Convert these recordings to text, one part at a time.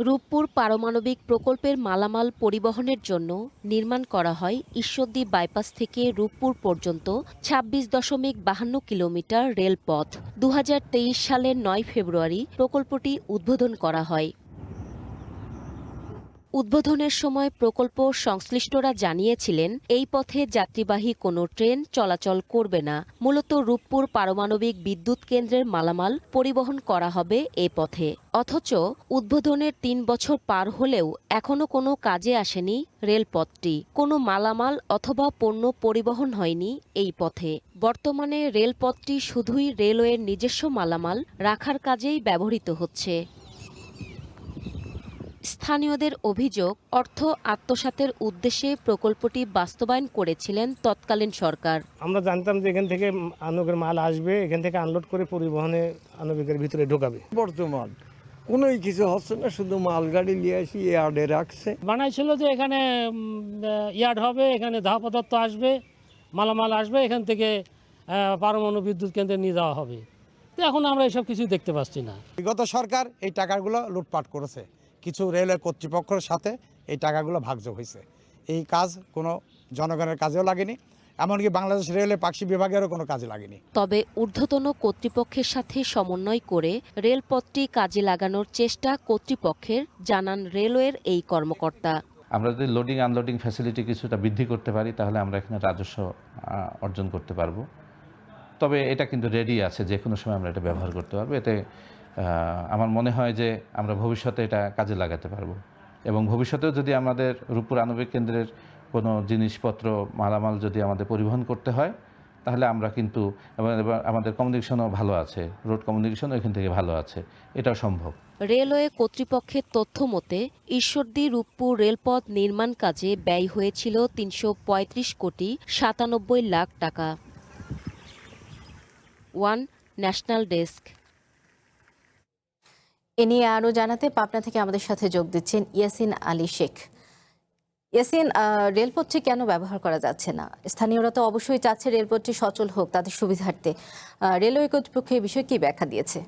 রূপপুর পারমাণবিক প্রকল্পের মালামাল পরিবহনের জন্য নির্মাণ করা হয় ঈশ্বরদী বাইপাস থেকে রূপপুর পর্যন্ত ২৬.৫২ কিলোমিটার রেলপথ। ২০২৩ সালের ৯ ফেব্রুয়ারি প্রকল্পটি উদ্বোধন করা হয়। উদ্বোধনের সময় প্রকল্প সংশ্লিষ্টরা জানিয়েছিলেন, এই পথে যাত্রীবাহী কোনো ট্রেন চলাচল করবে না। মূলত রূপপুর পারমাণবিক বিদ্যুৎ কেন্দ্রের মালামাল পরিবহন করা হবে এ পথে। অথচ উদ্বোধনের ৩ বছর পার হলেও এখনো কোনো কাজে আসেনি রেলপথটি। কোনো মালামাল অথবা পণ্য পরিবহন হয়নি এই পথে। বর্তমানে রেলপথটি শুধুই রেলওয়ের নিজস্ব মালামাল রাখার কাজেই ব্যবহৃত হচ্ছে। স্থানীয়দের অভিযোগ, অর্থ আত্মসাতের উদ্দেশ্যে প্রকল্পটি বাস্তবায়ন করেছিলেন তৎকালীন সরকার। আমরা জানতাম যে এখান থেকে আনুকের মাল আসবে, এখান থেকে আনলোড করে পরিবহনে আনুবিকের ভিতরে ঢোকাবে। বর্তমান কোনোই কিছু হচ্ছে না, শুধু মালগাড়ি নিয়ে আসি ইয়ার্ডে রাখছে। বানাইছিল যে এখানে ইয়ার্ড হবে, এখানে ধাপ পদার্থ আসবে, মালামাল আসবে, এখান থেকে পারমাণবিক বিদ্যুৎ কেন্দ্রে নিয়ে যাওয়া হবে। তো এখন আমরা এসব কিছু দেখতে পাচ্ছি না। বিগত সরকার এই টাকাগুলো লুটপাট করেছে, কিছু রেলের কর্তৃপক্ষের সাথে এই টাকাগুলো ভাগযোগ হয়েছে। এই কাজ কোনো জনগণের কাজেও লাগেনি, এমনকি বাংলাদেশ রেলের পাকশি বিভাগেরও কোনো কাজে লাগেনি। তবে ঊর্ধ্বতন কর্তৃপক্ষের সাথে সমন্বয় করে রেলপথটি কাজে লাগানোর চেষ্টা কর্তৃপক্ষের, জানান রেলওয়ের এই কর্মকর্তা। আমরা যদি লোডিং আনলোডিং ফ্যাসিলিটি কিছুটা বৃদ্ধি করতে পারি, তাহলে আমরা এখানে রাজস্ব অর্জন করতে পারবো। তবে এটা কিন্তু রেডি আছে, যে কোনো সময় আমরা এটা ব্যবহার করতে পারবো। এতে আমার মনে হয় যে আমরা ভবিষ্যতে এটা কাজে লাগাতে পারবো, এবং ভবিষ্যতেও যদি আমাদের রূপপুর আণবিক কেন্দ্রের কোনো জিনিসপত্র মালামাল যদি আমাদের পরিবহন করতে হয়, তাহলে আমরা কিন্তু আমাদের কমিউনিকেশনও ভালো আছে, রোড কমিউনিকেশনও এখান থেকে ভালো আছে, এটাও সম্ভব। রেলওয়ে কর্তৃপক্ষের তথ্য মতে ঈশ্বরদী রূপপুর রেলপথ নির্মাণ কাজে ব্যয় হয়েছিল ৩৩৫,৯৭ টাকা। One national desk. এ নিয়ে আরও জানাতে পাবনা থেকে আমাদের সাথে যোগ দিচ্ছেন ইয়াসিন আলী শেখ। ইয়াসিন, রেলপথটি কেন ব্যবহার করা যাচ্ছে না? স্থানীয়রা তো অবশ্যই চাচ্ছে রেলপথটি সচল হোক তাদের সুবিধার্থে। রেলওয়ে কর্তৃপক্ষ এই বিষয়ে কি ব্যাখ্যা দিয়েছে?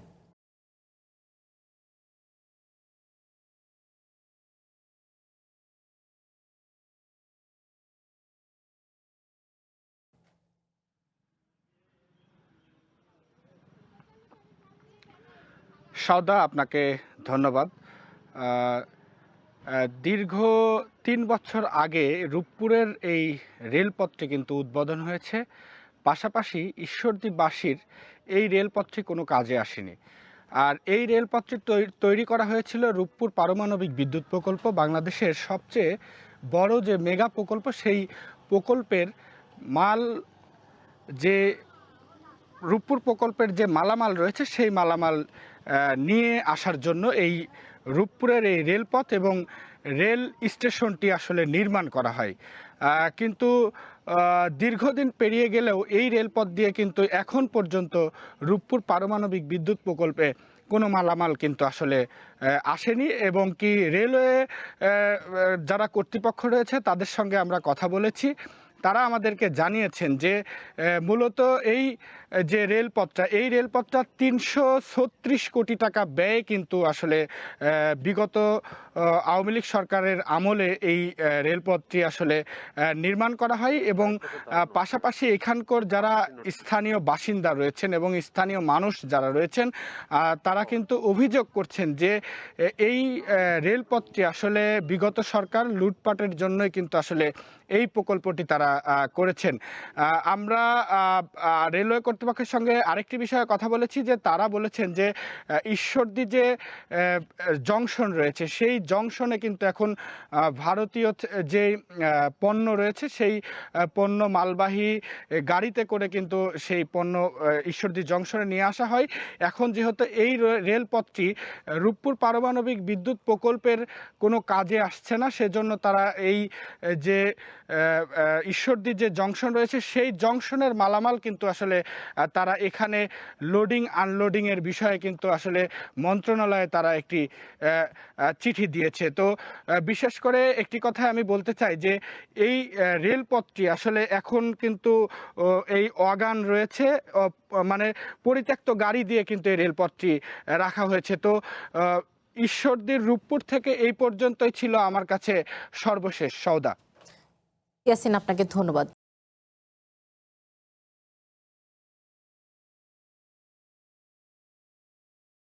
সাউদা, আপনাকে ধন্যবাদ। দীর্ঘ ৩ বছর আগে রূপপুরের এই রেলপথটি কিন্তু উদ্বোধন হয়েছে। পাশাপাশি ঈশ্বরদীবাসীর এই রেলপথটি কোনো কাজে আসেনি। আর এই রেলপথটি তৈরি করা হয়েছিল রূপপুর পারমাণবিক বিদ্যুৎ প্রকল্প, বাংলাদেশের সবচেয়ে বড় যে মেগা প্রকল্প, সেই প্রকল্পের মাল যে রূপপুর প্রকল্পের যে মালামাল রয়েছে, সেই মালামাল নিয়ে আসার জন্য এই রূপপুরের এই রেলপথ এবং রেল স্টেশনটি আসলে নির্মাণ করা হয়। কিন্তু দীর্ঘদিন পেরিয়ে গেলেও এই রেলপথ দিয়ে কিন্তু এখন পর্যন্ত রূপপুর পারমাণবিক বিদ্যুৎ প্রকল্পে কোনো মালামাল কিন্তু আসলে আসেনি। এবং কি রেলওয়ে যারা কর্তৃপক্ষ রয়েছে তাদের সঙ্গে আমরা কথা বলেছি, তারা আমাদেরকে জানিয়েছেন যে মূলত এই যে রেলপথটা, এই রেলপথটা ৩৩৬ কোটি টাকা ব্যয়ে কিন্তু আসলে বিগত আওয়ামী লীগ সরকারের আমলে এই রেলপথটি আসলে নির্মাণ করা হয়। এবং পাশাপাশি এখানকার যারা স্থানীয় বাসিন্দা রয়েছেন এবং স্থানীয় মানুষ যারা রয়েছেন, তারা কিন্তু অভিযোগ করছেন যে এই রেলপথটি আসলে বিগত সরকার লুটপাটের জন্যই কিন্তু আসলে এই প্রকল্পটি তারা করেছেন। আমরা রেলওয়ে কর্তৃপক্ষের সঙ্গে আরেকটি বিষয়ে কথা বলেছি, যে তারা বলেছেন যে ঈশ্বরদী যে জংশন রয়েছে, সেই জংশনে কিন্তু এখন ভারতীয় যে পণ্য রয়েছে, সেই পণ্য মালবাহী গাড়িতে করে কিন্তু সেই পণ্য ঈশ্বরদী জংশনে নিয়ে আসা হয়। এখন যেহেতু এই রেলপথটি রূপপুর পারমাণবিক বিদ্যুৎ প্রকল্পের কোনো কাজে আসছে না, সেজন্য তারা এই যে ঈশ্বরদীর যে জংশন রয়েছে, সেই জংশনের মালামাল কিন্তু আসলে তারা এখানে লোডিং আনলোডিং এর বিষয়ে কিন্তু আসলে মন্ত্রণালয়ে তারা একটি চিঠি দিয়েছে। তো বিশেষ করে একটি কথা আমি বলতে চাই যে এই রেলপথটি আসলে এখন কিন্তু এই অগান রয়েছে, মানে পরিত্যক্ত গাড়ি দিয়ে কিন্তু এই রেলপথটি রাখা হয়েছে। তো ঈশ্বরদীর রূপপুর থেকে এই পর্যন্তই ছিল আমার কাছে সর্বশেষ। সওদা। ইয়াসিন, আপনাকে ধন্যবাদ।